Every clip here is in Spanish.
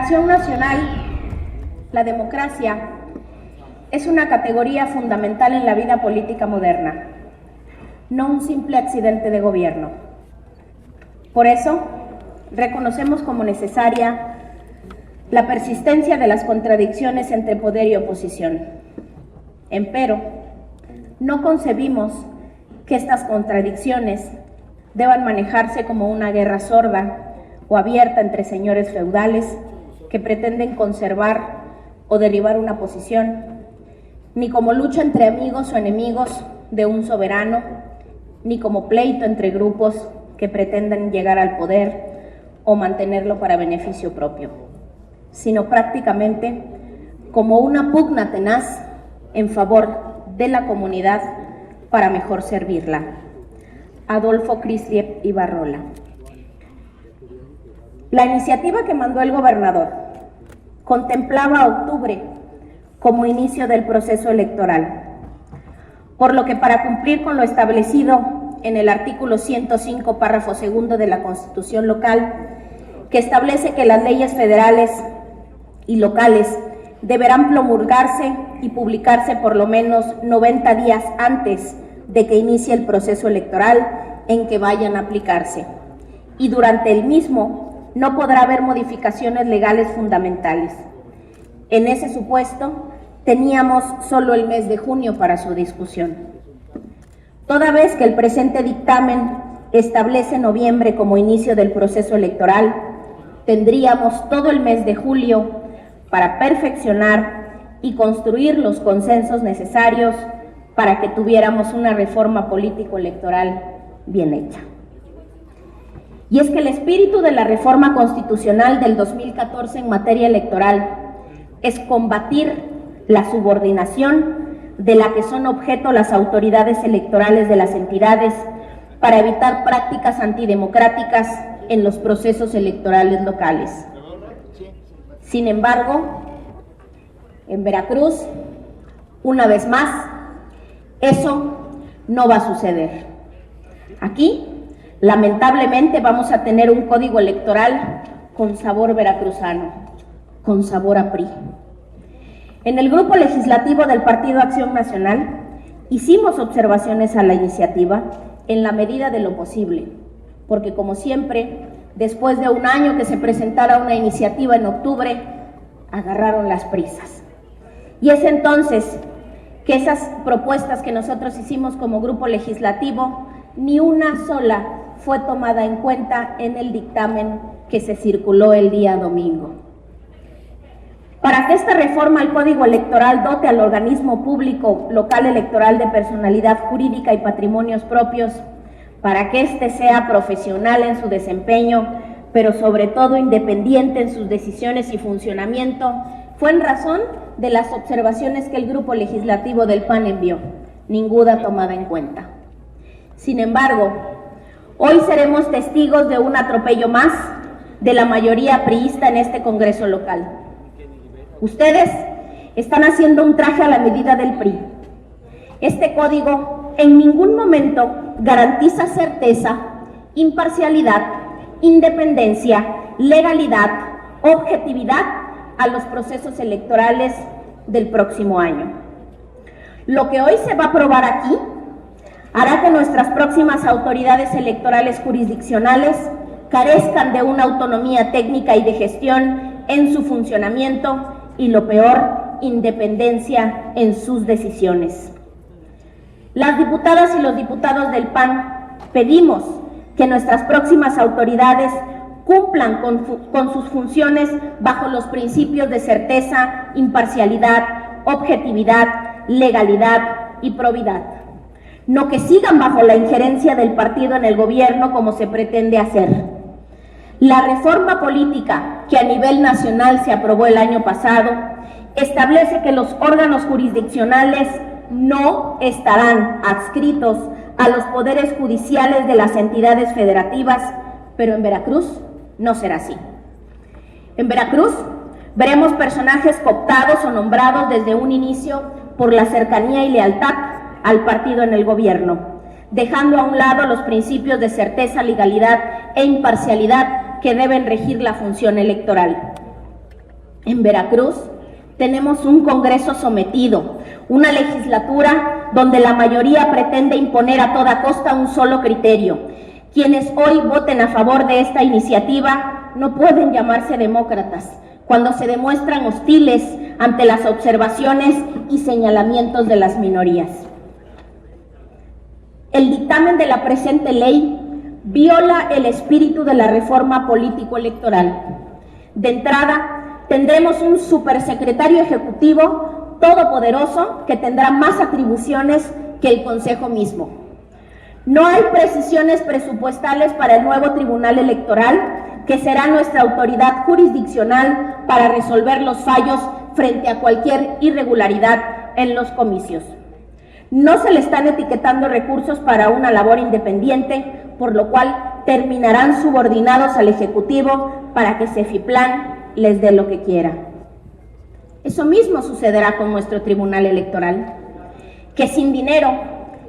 Acción Nacional, la democracia es una categoría fundamental en la vida política moderna, no un simple accidente de gobierno. Por eso, reconocemos como necesaria la persistencia de las contradicciones entre poder y oposición. Empero, no concebimos que estas contradicciones deban manejarse como una guerra sorda o abierta entre señores feudales que pretenden conservar o derribar una posición, ni como lucha entre amigos o enemigos de un soberano, ni como pleito entre grupos que pretenden llegar al poder o mantenerlo para beneficio propio, sino prácticamente como una pugna tenaz en favor de la comunidad para mejor servirla. Adolfo Crisliev Ibarrola. La iniciativa que mandó el gobernador contemplaba octubre como inicio del proceso electoral, por lo que para cumplir con lo establecido en el artículo 105, párrafo segundo de la Constitución local, que establece que las leyes federales y locales deberán promulgarse y publicarse por lo menos 90 días antes de que inicie el proceso electoral en que vayan a aplicarse, y durante el mismo no podrá haber modificaciones legales fundamentales. En ese supuesto, teníamos solo el mes de junio para su discusión. Toda vez que el presente dictamen establece noviembre como inicio del proceso electoral, tendríamos todo el mes de julio para perfeccionar y construir los consensos necesarios para que tuviéramos una reforma político-electoral bien hecha. Y es que el espíritu de la reforma constitucional del 2014 en materia electoral es combatir la subordinación de la que son objeto las autoridades electorales de las entidades para evitar prácticas antidemocráticas en los procesos electorales locales. Sin embargo, en Veracruz, una vez más, eso no va a suceder. Aquí, lamentablemente, vamos a tener un código electoral con sabor veracruzano, con sabor a PRI. En el grupo legislativo del Partido Acción Nacional hicimos observaciones a la iniciativa en la medida de lo posible, porque como siempre, después de un año que se presentara una iniciativa en octubre, agarraron las prisas. Y es entonces que esas propuestas que nosotros hicimos como grupo legislativo, ni una sola fue tomada en cuenta en el dictamen que se circuló el día domingo. Para que esta reforma al Código Electoral dote al organismo público local electoral de personalidad jurídica y patrimonios propios, para que éste sea profesional en su desempeño, pero sobre todo independiente en sus decisiones y funcionamiento, fue en razón de las observaciones que el grupo legislativo del PAN envió, ninguna tomada en cuenta. Sin embargo, hoy seremos testigos de un atropello más de la mayoría priista en este Congreso local. Ustedes están haciendo un traje a la medida del PRI. Este código en ningún momento garantiza certeza, imparcialidad, independencia, legalidad, objetividad a los procesos electorales del próximo año. Lo que hoy se va a aprobar aquí hará que nuestras próximas autoridades electorales jurisdiccionales carezcan de una autonomía técnica y de gestión en su funcionamiento y, lo peor, independencia en sus decisiones. Las diputadas y los diputados del PAN pedimos que nuestras próximas autoridades cumplan con sus funciones bajo los principios de certeza, imparcialidad, objetividad, legalidad y probidad. No que sigan bajo la injerencia del partido en el gobierno como se pretende hacer. La reforma política que a nivel nacional se aprobó el año pasado establece que los órganos jurisdiccionales no estarán adscritos a los poderes judiciales de las entidades federativas, pero en Veracruz no será así. En Veracruz veremos personajes cooptados o nombrados desde un inicio por la cercanía y lealtad al partido en el gobierno, dejando a un lado los principios de certeza, legalidad e imparcialidad que deben regir la función electoral. En Veracruz tenemos un Congreso sometido, una legislatura donde la mayoría pretende imponer a toda costa un solo criterio. Quienes hoy voten a favor de esta iniciativa no pueden llamarse demócratas cuando se demuestran hostiles ante las observaciones y señalamientos de las minorías. El dictamen de la presente ley viola el espíritu de la reforma político-electoral. De entrada, tendremos un supersecretario ejecutivo todopoderoso que tendrá más atribuciones que el Consejo mismo. No hay precisiones presupuestales para el nuevo Tribunal Electoral, que será nuestra autoridad jurisdiccional para resolver los fallos frente a cualquier irregularidad en los comicios. No se le están etiquetando recursos para una labor independiente, por lo cual terminarán subordinados al Ejecutivo para que Cefiplan les dé lo que quiera. Eso mismo sucederá con nuestro Tribunal Electoral, que sin dinero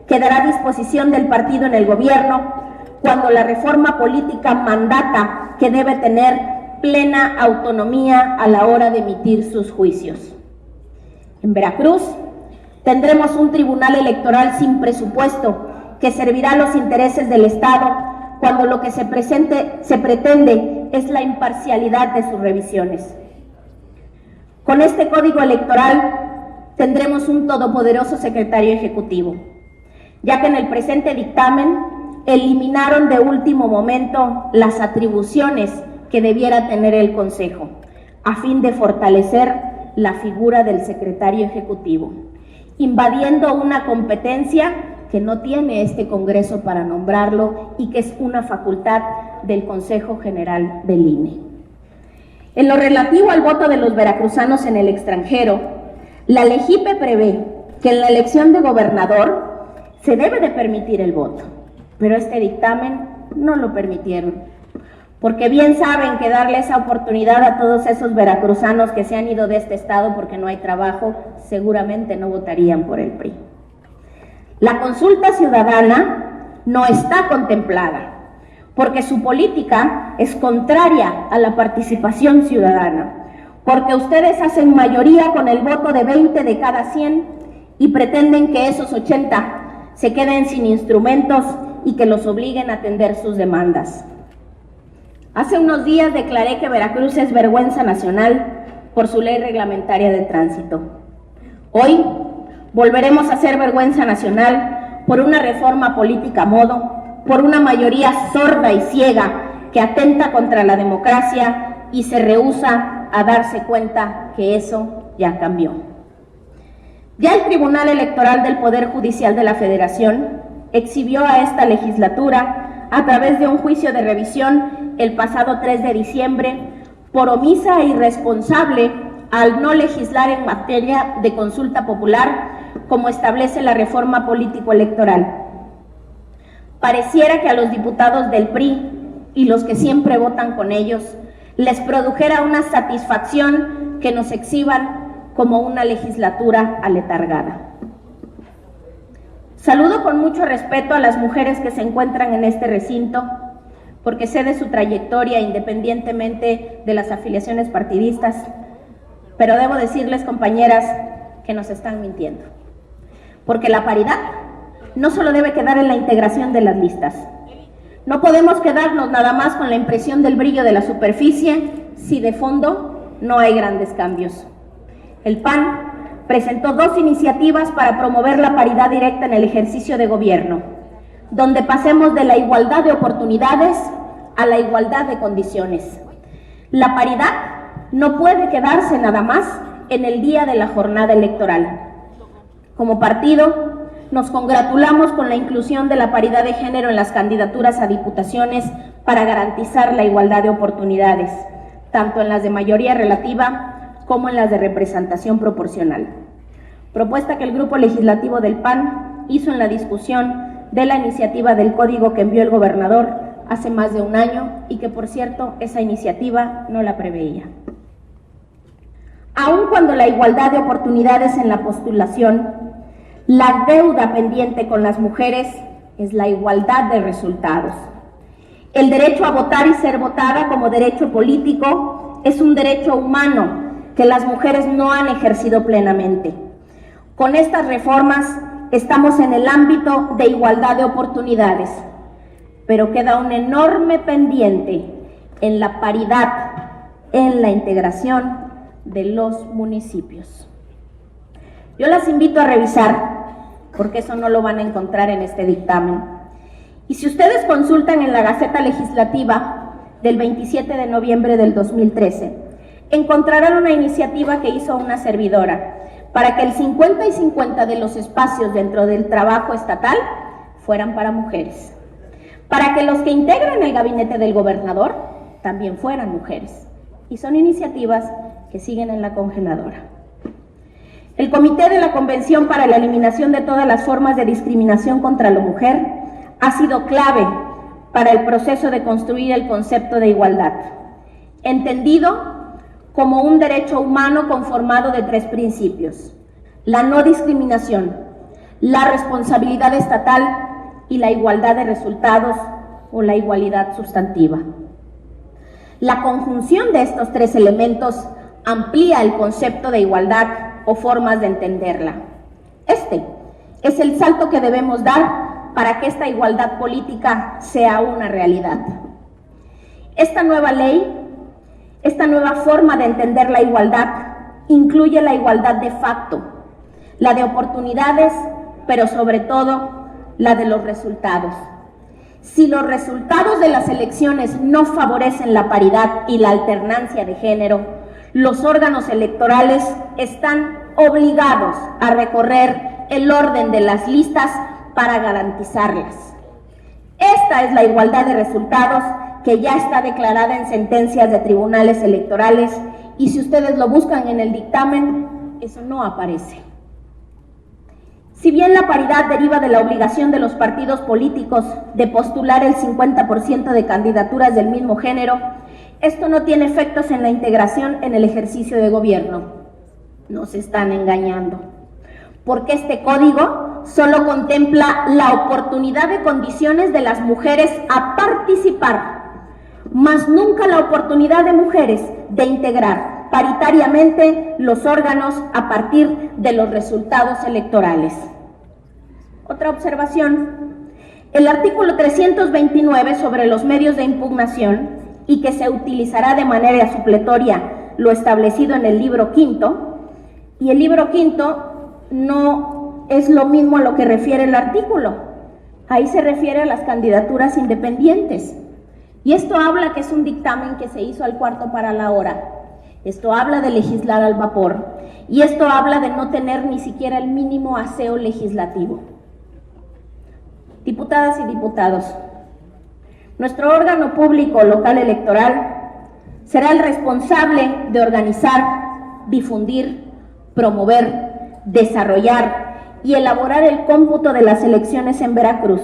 quedará a disposición del partido en el gobierno cuando la reforma política mandata que debe tener plena autonomía a la hora de emitir sus juicios. En Veracruz tendremos un tribunal electoral sin presupuesto que servirá a los intereses del Estado cuando lo que se pretende es la imparcialidad de sus revisiones. Con este código electoral tendremos un todopoderoso secretario ejecutivo, ya que en el presente dictamen eliminaron de último momento las atribuciones que debiera tener el Consejo, a fin de fortalecer la figura del secretario ejecutivo, invadiendo una competencia que no tiene este Congreso para nombrarlo y que es una facultad del Consejo General del INE. En lo relativo al voto de los veracruzanos en el extranjero, la LEGIPE prevé que en la elección de gobernador se debe de permitir el voto, pero este dictamen no lo permitieron, porque bien saben que darle esa oportunidad a todos esos veracruzanos que se han ido de este estado porque no hay trabajo, seguramente no votarían por el PRI. La consulta ciudadana no está contemplada, porque su política es contraria a la participación ciudadana, porque ustedes hacen mayoría con el voto de 20 de cada 100 y pretenden que esos 80 se queden sin instrumentos y que los obliguen a atender sus demandas. Hace unos días declaré que Veracruz es vergüenza nacional por su ley reglamentaria de tránsito. Hoy volveremos a ser vergüenza nacional por una reforma política a modo, por una mayoría sorda y ciega que atenta contra la democracia y se rehúsa a darse cuenta que eso ya cambió. Ya el Tribunal Electoral del Poder Judicial de la Federación exhibió a esta legislatura a través de un juicio de revisión el pasado 3 de diciembre por omisa e irresponsable al no legislar en materia de consulta popular como establece la reforma político-electoral. Pareciera que a los diputados del PRI y los que siempre votan con ellos les produjera una satisfacción que nos exhiban como una legislatura aletargada. Saludo con mucho respeto a las mujeres que se encuentran en este recinto, porque sé de su trayectoria independientemente de las afiliaciones partidistas, pero debo decirles, compañeras, que nos están mintiendo. Porque la paridad no solo debe quedar en la integración de las listas. No podemos quedarnos nada más con la impresión del brillo de la superficie si de fondo no hay grandes cambios. El PAN presentó 2 iniciativas para promover la paridad directa en el ejercicio de gobierno, donde pasemos de la igualdad de oportunidades a la igualdad de condiciones. La paridad no puede quedarse nada más en el día de la jornada electoral. Como partido, nos congratulamos con la inclusión de la paridad de género en las candidaturas a diputaciones para garantizar la igualdad de oportunidades, tanto en las de mayoría relativa como en las de representación proporcional. Propuesta que el Grupo Legislativo del PAN hizo en la discusión de la iniciativa del código que envió el gobernador hace más de un año y que, por cierto, esa iniciativa no la preveía. Aun cuando la igualdad de oportunidades en la postulación, la deuda pendiente con las mujeres es la igualdad de resultados. El derecho a votar y ser votada como derecho político es un derecho humano que las mujeres no han ejercido plenamente. Con estas reformas estamos en el ámbito de igualdad de oportunidades, pero queda un enorme pendiente en la paridad, en la integración de los municipios. Yo las invito a revisar, porque eso no lo van a encontrar en este dictamen. Y si ustedes consultan en la Gaceta Legislativa del 27 de noviembre del 2013, encontrarán una iniciativa que hizo una servidora para que el 50 y 50 de los espacios dentro del trabajo estatal fueran para mujeres, para que los que integran el gabinete del gobernador también fueran mujeres. Y son iniciativas que siguen en la congeladora. El Comité de la Convención para la Eliminación de todas las formas de discriminación contra la mujer ha sido clave para el proceso de construir el concepto de igualdad, entendido como un derecho humano conformado de 3 principios: la no discriminación, la responsabilidad estatal y la igualdad de resultados o la igualdad sustantiva. La conjunción de estos 3 elementos amplía el concepto de igualdad o formas de entenderla. Este es el salto que debemos dar para que esta igualdad política sea una realidad. Esta nueva ley, esta nueva forma de entender la igualdad, incluye la igualdad de facto, la de oportunidades, pero sobre todo la de los resultados. Si los resultados de las elecciones no favorecen la paridad y la alternancia de género, los órganos electorales están obligados a recorrer el orden de las listas para garantizarlas. Esta es la igualdad de resultados que ya está declarada en sentencias de tribunales electorales, y si ustedes lo buscan en el dictamen, eso no aparece. Si bien la paridad deriva de la obligación de los partidos políticos de postular el 50% de candidaturas del mismo género, esto no tiene efectos en la integración en el ejercicio de gobierno. Nos están engañando, porque este código solo contempla la oportunidad de condiciones de las mujeres a participar, mas nunca la oportunidad de mujeres de integrar paritariamente los órganos a partir de los resultados electorales. Otra observación: el artículo 329 sobre los medios de impugnación, y que se utilizará de manera supletoria lo establecido en el libro quinto, y el libro quinto no es lo mismo a lo que refiere el artículo. Ahí se refiere a las candidaturas independientes. Y esto habla que es un dictamen que se hizo al cuarto para la hora. Esto habla de legislar al vapor. Y esto habla de no tener ni siquiera el mínimo aseo legislativo. Diputadas y diputados, nuestro órgano público local electoral será el responsable de organizar, difundir, promover, desarrollar y elaborar el cómputo de las elecciones en Veracruz,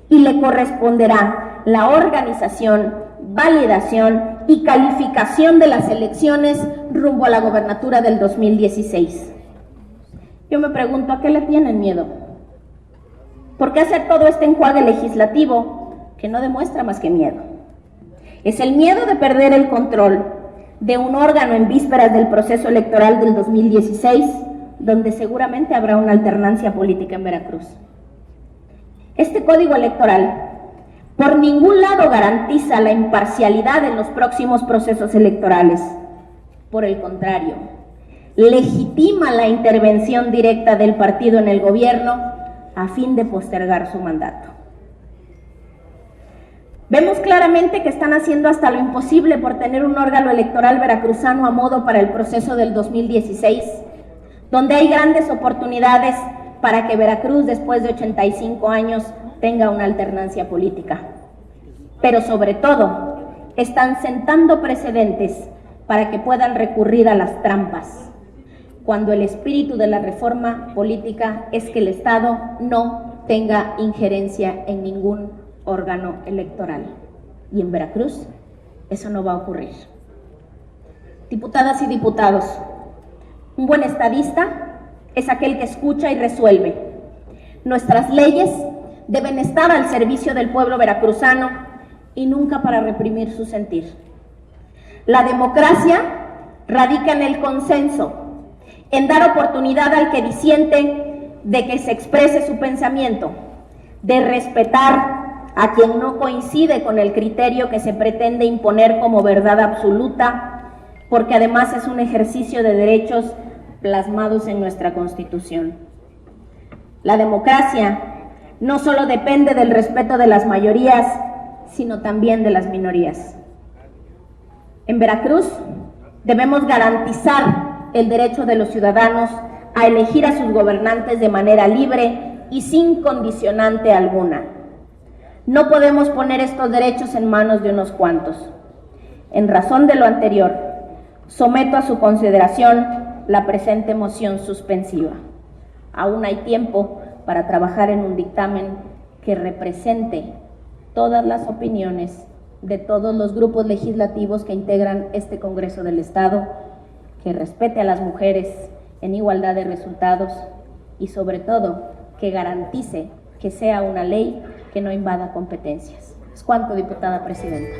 y le corresponderá la organización, validación y calificación de las elecciones rumbo a la gobernatura del 2016. Yo me pregunto, ¿a qué le tienen miedo? ¿Por qué hacer todo este enjuague legislativo que no demuestra más que miedo? Es el miedo de perder el control de un órgano en vísperas del proceso electoral del 2016, donde seguramente habrá una alternancia política en Veracruz. Este código electoral por ningún lado garantiza la imparcialidad en los próximos procesos electorales. Por el contrario, legitima la intervención directa del partido en el gobierno a fin de postergar su mandato. Vemos claramente que están haciendo hasta lo imposible por tener un órgano electoral veracruzano a modo para el proceso del 2016, donde hay grandes oportunidades para que Veracruz, después de 85 años, tenga una alternancia política. Pero sobre todo, están sentando precedentes para que puedan recurrir a las trampas, cuando el espíritu de la reforma política es que el Estado no tenga injerencia en ningún órgano electoral. Y en Veracruz eso no va a ocurrir. Diputadas y diputados, un buen estadista es aquel que escucha y resuelve. Nuestras leyes deben estar al servicio del pueblo veracruzano y nunca para reprimir su sentir. La democracia radica en el consenso, en dar oportunidad al que disiente de que se exprese su pensamiento, de respetar a quien no coincide con el criterio que se pretende imponer como verdad absoluta, porque además es un ejercicio de derechos plasmados en nuestra Constitución. La democracia no solo depende del respeto de las mayorías, sino también de las minorías. En Veracruz debemos garantizar el derecho de los ciudadanos a elegir a sus gobernantes de manera libre y sin condicionante alguna. No podemos poner estos derechos en manos de unos cuantos. En razón de lo anterior, someto a su consideración la presente moción suspensiva. Aún hay tiempo para trabajar en un dictamen que represente todas las opiniones de todos los grupos legislativos que integran este Congreso del Estado, que respete a las mujeres en igualdad de resultados y sobre todo que garantice que sea una ley que no invada competencias. Es cuanto, diputada presidenta.